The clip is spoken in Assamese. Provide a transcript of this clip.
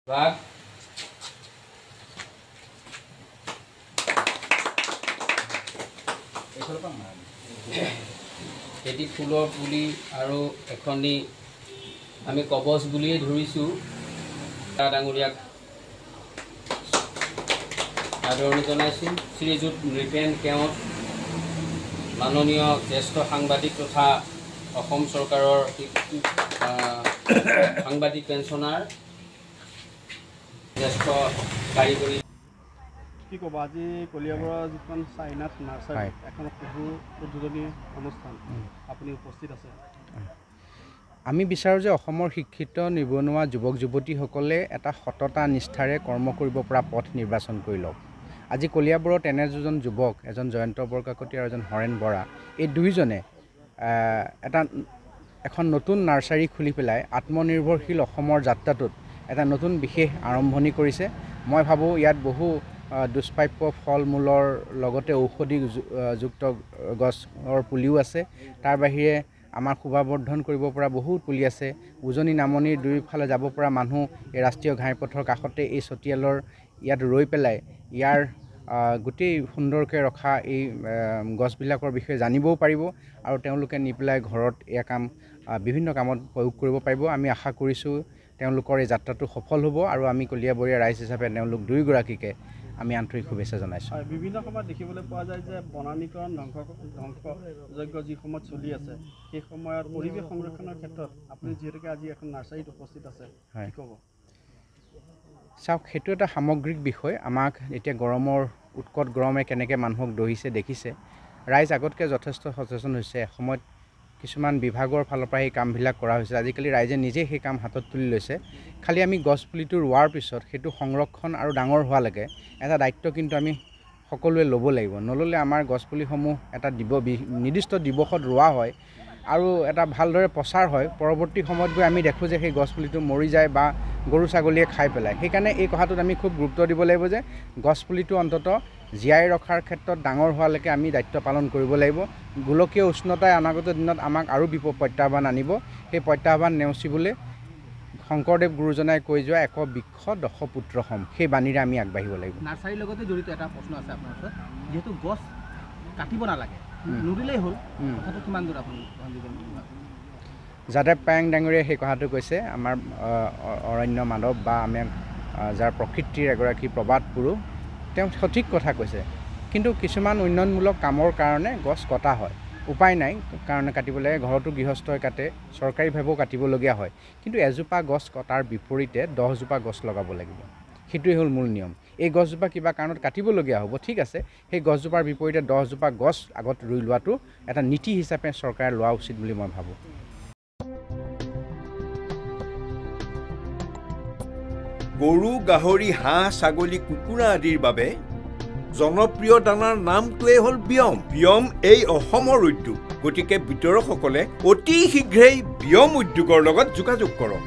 বাঘ এটি ফুলৰ পুলি আৰু এখনি আমি কবচ বুলিয়ে ধৰিছোঁ ডাঙৰীয়াক আদৰণি জনাইছোঁ। শ্ৰীযুত নৃপেন কেওট মাননীয় জ্যেষ্ঠ সাংবাদিক তথা অসম চৰকাৰৰ সাংবাদিক পেঞ্চনাৰ জ্যেষ্ঠ কাৰিকৰী কি ক'ব আজি কলিয়াবৰৰ যিখন চাইনাত নাৰ্চাৰী এখন পশু উদ্বোধনী অনুষ্ঠান আপুনি উপস্থিত আছে। আমি বিচাৰোঁ যে অসমৰ শিক্ষিত নিবনুৱা যুৱক যুৱতীসকলে এটা সততা নিষ্ঠাৰে কৰ্ম কৰিব পৰা পথ নিৰ্বাচন কৰি লওক। আজি কলিয়াবৰত এনে দুজন যুৱক, এজন জয়ন্ত বৰকাকতি আৰু এজন হৰেণ বৰা, এই দুইজনে এখন নতুন নাৰ্চাৰী খুলি পেলাই আত্মনিৰ্ভৰশীল অসমৰ যাত্ৰাটোত এটা নতুন বিশেষ আৰম্ভণি কৰিছে। মই ভাবোঁ ইয়াত বহু দুষ্প্ৰাপ্য ফল মূলৰ লগতে ঔষধিযুক্ত গছৰ পুলিও আছে। তাৰ বাহিৰে আমাৰ শোভাবৰ্ধন কৰিব পৰা বহুত পুলি আছে। উজনি নামনিৰ দুয়োফালে যাব পৰা মানুহ এই ৰাষ্ট্ৰীয় ঘাইপথৰ কাষতে এই চতিয়ালৰ ইয়াত ৰৈ পেলাই ইয়াৰ গোটেই সুন্দৰকৈ ৰখা এই গছবিলাকৰ বিষয়ে জানিবও পাৰিব আৰু তেওঁলোকে নি পেলাই ঘৰত এয়া কাম বিভিন্ন কামত প্ৰয়োগ কৰিব পাৰিব। আমি আশা কৰিছোঁ তেওঁলোকৰ এই যাত্ৰাটো সফল হ'ব আৰু আমি কলিয়াবৰীয়া ৰাইজ হিচাপে তেওঁলোক দুয়োগৰাকীকে আমি আন্তৰিক শুভেচ্ছা জনাইছোঁ। বিভিন্ন সময়ত দেখিবলৈ পোৱা যায় যে বনানীকৰণ ধ্বংসযজ্ঞ যি সময়ত চলি আছে সেই সময়ত পৰিৱেশ সংৰক্ষণৰ ক্ষেত্ৰত আপুনি যিহেতুকে আজি এখন নাৰ্চাৰীত উপস্থিত আছে, কি ক'ব? চাওক, সেইটো এটা সামগ্ৰিক বিষয়। আমাক এতিয়া গৰমৰ উৎকট গৰমে কেনেকৈ মানুহক দহিছে দেখিছে। ৰাইজ আগতকৈ যথেষ্ট সচেতন হৈছে। এসময়ত কিছুমান বিভাগৰ ফালৰ পৰা সেই কামবিলাক কৰা হৈছে। আজিকালি ৰাইজে নিজেই সেই কাম হাতত তুলি লৈছে। খালি আমি গছপুলিটো ৰোৱাৰ পিছত সেইটো সংৰক্ষণ আৰু ডাঙৰ হোৱালৈকে এটা দায়িত্ব কিন্তু আমি সকলোৱে ল'ব লাগিব। নল'লে আমাৰ গছপুলিসমূহ এটা নিৰ্দিষ্ট দিৱসত ৰোৱা হয় আৰু এটা ভালদৰে প্ৰচাৰ হয়, পৰৱৰ্তী সময়ত গৈ আমি দেখোঁ যে সেই গছপুলিটো মৰি যায় বা গৰু ছাগলীয়ে খাই পেলায়। সেইকাৰণে এই কথাটোত আমি খুব গুৰুত্ব দিব লাগিব যে গছপুলিটো অন্ততঃ জীয়াই ৰখাৰ ক্ষেত্ৰত ডাঙৰ হোৱালৈকে আমি দায়িত্ব পালন কৰিব লাগিব। গোলকীয় উষ্ণতাই অনাগত দিনত আমাক আৰু প্ৰত্যাহ্বান আনিব। সেই প্ৰত্যাহ্বান নেওচিবলৈ শংকৰদেৱ গুৰুজনাই কৈ যোৱা এক বৃক্ষ দশ পুত্ৰ সম, সেই বাণীৰে আমি আগবাঢ়িব লাগিব। নাৰ্চাৰীৰ লগতে জড়িত এটা প্ৰশ্ন আছে আপোনাৰ ওচৰত, যিহেতু গছ কাটিব নালাগে, নুৰিলেই হ'ল, কথাটো কিমান দূৰ আপুনি? যাদৱ পায়েং ডাঙৰীয়াই সেই কথাটো কৈছে। আমাৰ অৰণ্য মাধৱ বা আমি যাৰ প্ৰকৃতিৰ এগৰাকী প্ৰবাদ পুৰুষ, তেওঁ সঠিক কথা কৈছে। কিন্তু কিছুমান উন্নয়নমূলক কামৰ কাৰণে গছ কটা হয়, উপায় নাই কাৰণে কাটিব লাগে। ঘৰতো গৃহস্থই কাটে, চৰকাৰীভাৱেও কাটিবলগীয়া হয়। কিন্তু এজোপা গছ কটাৰ বিপৰীতে 10জোপা গছ লগাব লাগিব, সেইটোৱে হ'ল মূল নিয়ম। এই গছজোপা কিবা কাৰণত কাটিবলগীয়া হ'ব, ঠিক আছে, সেই গছজোপাৰ বিপৰীতে 10জোপা গছ আগত ৰুই লোৱাটো এটা নীতি হিচাপে চৰকাৰে লোৱা উচিত বুলি মই ভাবোঁ। গৰু, গাহৰি, হাঁহ, ছাগলী, কুকুৰা আদিৰ বাবে জনপ্ৰিয় দানাৰ নামটোৱেই হ'ল বিয়ম। বিয়ম এই অসমৰ উদ্যোগ, গতিকে বিতৰকসকলে অতি শীঘ্ৰেই বিয়ম উদ্যোগৰ লগত যোগাযোগ কৰক।